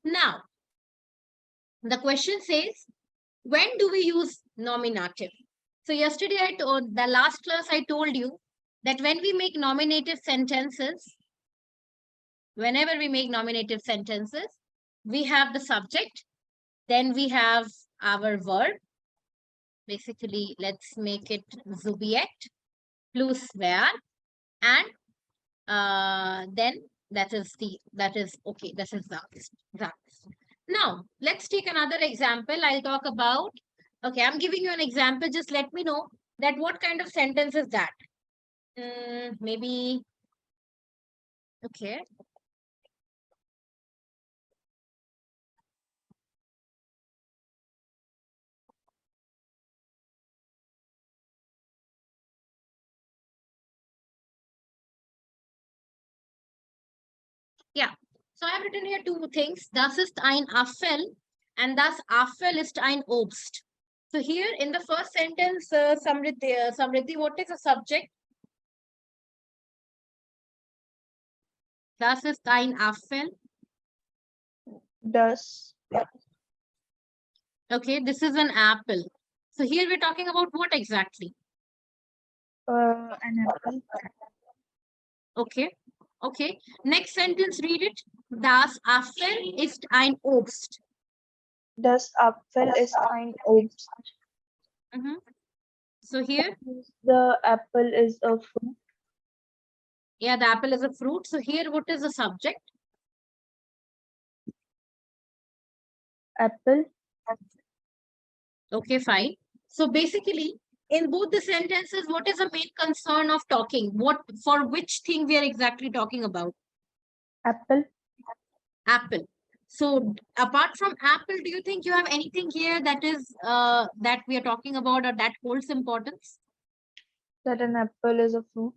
Now, the question says, when do we use nominative? So yesterday the last class I told you that when we make nominative sentences, whenever we make nominative sentences, we have the subject, then we have our verb. Basically, let's make it Subjekt plus Verb, and then that is okay. This is that. Now let's take another example. I'll talk about. Okay, I'm giving you an example. Just let me know that what kind of sentence is that. Maybe. Okay. Yeah. So I have written here two things. Das ist ein Apfel and das Apfel ist ein Obst. So here in the first sentence, Samriddhi, what is the subject? Das ist ein Apfel. Das. Okay, this is an apple. So here we're talking about what exactly? An apple. Okay. Okay. Next sentence, read it. Das Apfel ist ein Obst. Das Apfel ist ein Obst. So here, the apple is a fruit. yeah, the apple is a fruit. So here, what is the subject? Apple. Okay, fine. So basically, in both the sentences, what is the main concern of talking? For which thing we are exactly talking about? Apple. Apple. So apart from apple, do you think you have anything here that is that we are talking about or that holds importance? That an apple is a fruit.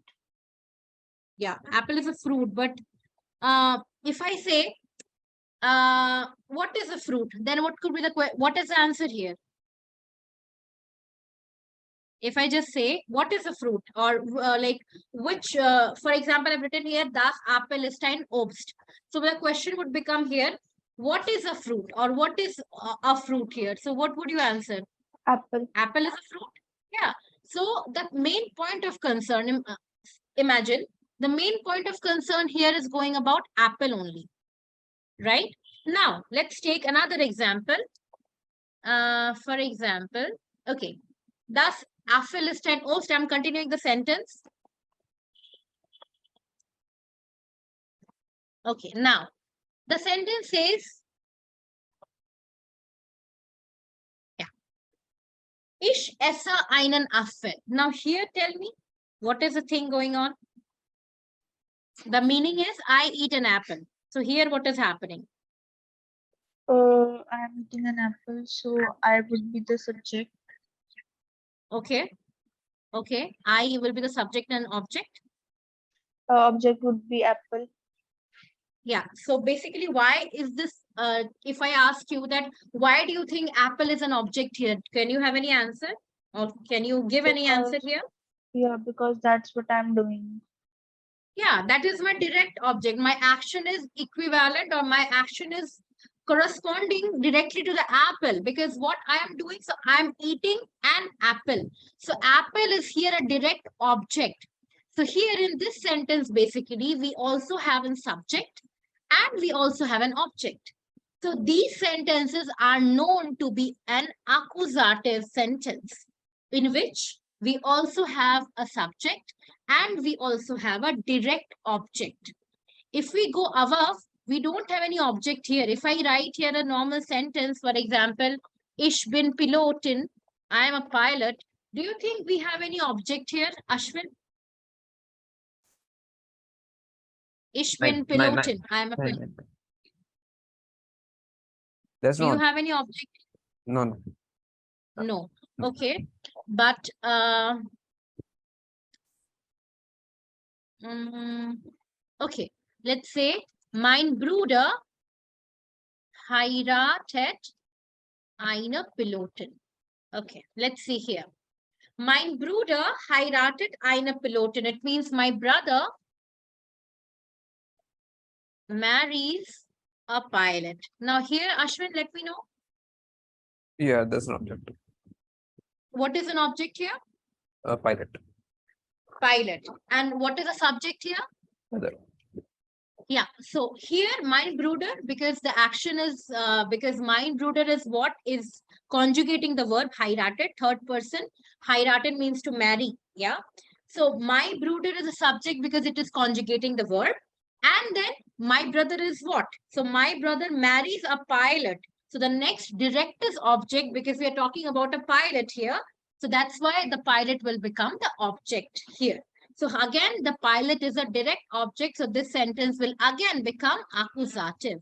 Yeah, apple is a fruit. But if I say, what is a fruit? Then what could be what is the answer here? If I just say, what is a fruit? Or like which, for example, I've written here, das Apfel ist ein Obst. So the question would become here, what is a fruit or what is a fruit here? So what would you answer? Apple. Apple is a fruit? Yeah. So the main point of concern, imagine, the main point of concern here is going about apple only, right? Now, let's take another example. For example, okay, das Apfel ist ein Obst. I'm continuing the sentence. Okay, now, the sentence says, yeah, ich esse einen Apfel. Now here, tell me, what is the thing going on? The meaning is, I eat an apple. So here, what is happening? I'm eating an apple, so I would be the subject. Okay. Okay. I will be the subject and object. Object would be apple. Yeah. So basically, why is this? If I ask you that, why do you think apple is an object here? Can you have any answer? Or can you give any answer here? Yeah, because that's what I'm doing. Yeah, that is my direct object. My action is equivalent or my action is corresponding directly to the apple because what I am doing, so I am eating an apple. So apple is here a direct object. So here in this sentence, basically, we also have a subject and we also have an object. So these sentences are known to be an accusative sentence in which we also have a subject and we also have a direct object. If we go above, we don't have any object here. If I write here a normal sentence, for example, ich bin Pilotin, I am a pilot. Do you think we have any object here, Ashwin? Ich bin Pilotin, I am a pilot. Do you have any object? No. No. Okay. But okay, let's say mein Bruder heiratet eine Pilotin. Okay, let's see here. Mein Bruder heiratet eine Pilotin. It means my brother marries a pilot. Now here, Ashwin, let me know. Yeah, that's an object. What is an object here? A pilot. Pilot. And what is the subject here? Other. Yeah, so here mein brooder, because the action is because mein brooder is what is conjugating the verb heiratet, third person. Heiratet means to marry. Yeah, so my brooder is a subject because it is conjugating the verb. And then my brother is what? So my brother marries a pilot. So the next direct is object because we are talking about a pilot here. So that's why the pilot will become the object here. So again, the pilot is a direct object. So this sentence will again become accusative.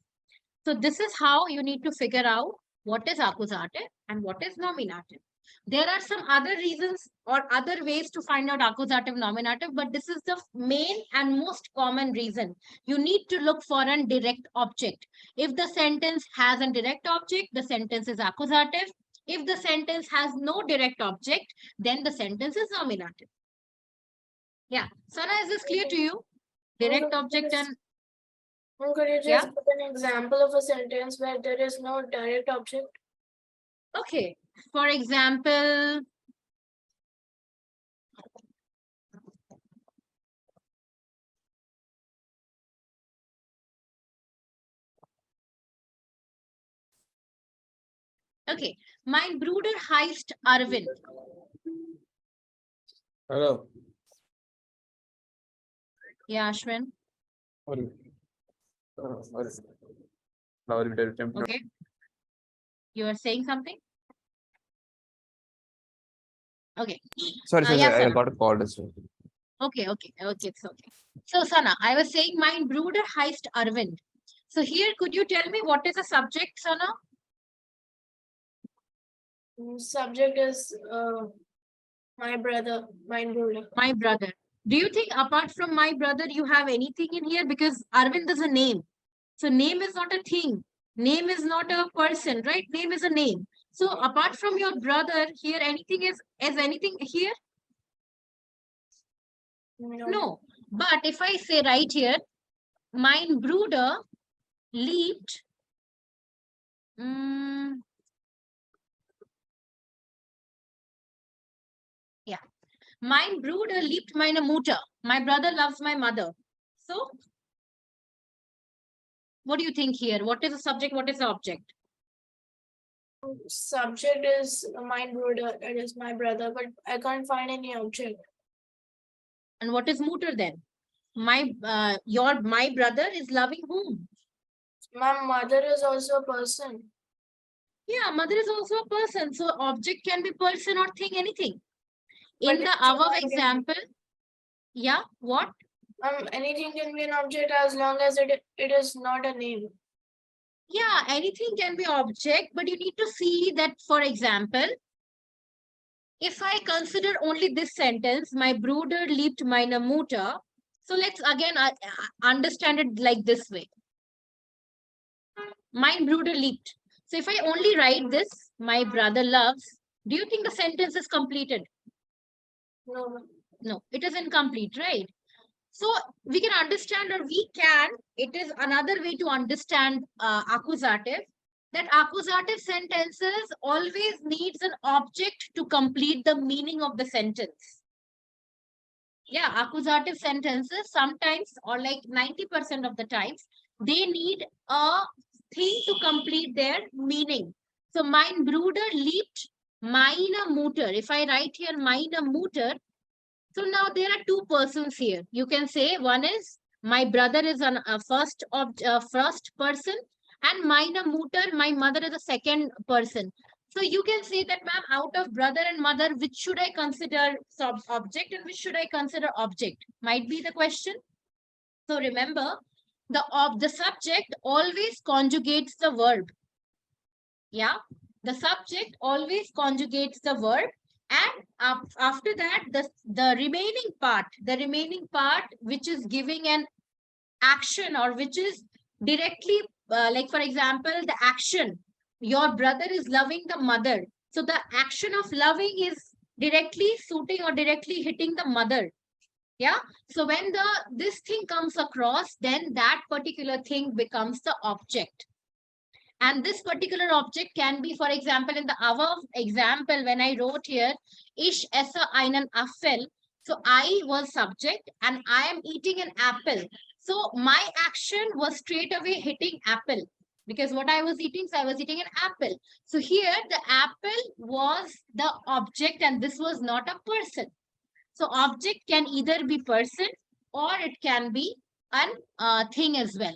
So this is how you need to figure out what is accusative and what is nominative. There are some other reasons or other ways to find out accusative, nominative, but this is the main and most common reason. You need to look for a direct object. If the sentence has a direct object, the sentence is accusative. If the sentence has no direct object, then the sentence is nominative. Yeah. Sana, is this clear to you? Direct object and could you just yeah. put an example of a sentence where there is no direct object? Okay. For example, okay. Mein Bruder heißt Arvind. Hello. Yeah, Ashwin. Okay. Okay. You are saying something? Okay. Sorry, yeah, I Sana. got a call as well. Okay, it's okay. So, Sana, I was saying mein Bruder heißt Arvind. So here, could you tell me what is the subject, Sana? Subject is my brother, my brother. My brother. Do you think apart from my brother, you have anything in here? Because Arvind is a name. So name is not a thing. Name is not a person, right? Name is a name. So apart from your brother here, anything is anything here? No. But if I say right here, mein Bruder liebt yeah. Mein Bruder liebt meine Mutter. My brother loves my mother. So what do you think here? What is the subject? What is the object? Subject is my brother. It is my brother, but I can't find any object. And what is Mutter then? My brother is loving whom? My mother is also a person. Yeah, mother is also a person. So object can be person or thing, anything. But In the it's above not example, yeah, what? Anything can be an object as long as it is not a name. Yeah, anything can be object, but you need to see that, for example, if I consider only this sentence, my Bruder liebt meine Mutter. So let's again understand it like this way. Mein Bruder liebt. So if I only write this, my brother loves, do you think the sentence is completed? No. No, it is incomplete, right? So we can understand, or it is another way to understand accusative, that accusative sentences always needs an object to complete the meaning of the sentence. Yeah, accusative sentences sometimes, or like 90% of the times, they need a thing to complete their meaning. So mein Bruder liebt meine Mutter. If I write here meine Mutter, so now there are two persons here. You can say one is my brother is a first person, and meine Mutter, my mother, is a second person. So you can say that, ma'am, out of brother and mother, which should I consider object and which should I consider object? Might be the question. So remember, the subject always conjugates the verb. Yeah, the subject always conjugates the verb. And after that, the remaining part, which is giving an action, or which is directly, like for example, the action, your brother is loving the mother. So the action of loving is directly suiting or directly hitting the mother. Yeah. So when this thing comes across, then that particular thing becomes the object. And this particular object can be, for example, in the our example, when I wrote here, ich esse einen Apfel. So I was subject and I am eating an apple. So my action was straight away hitting apple, because what I was eating, so I was eating an apple. So here the apple was the object and this was not a person. So object can either be person or it can be an thing as well.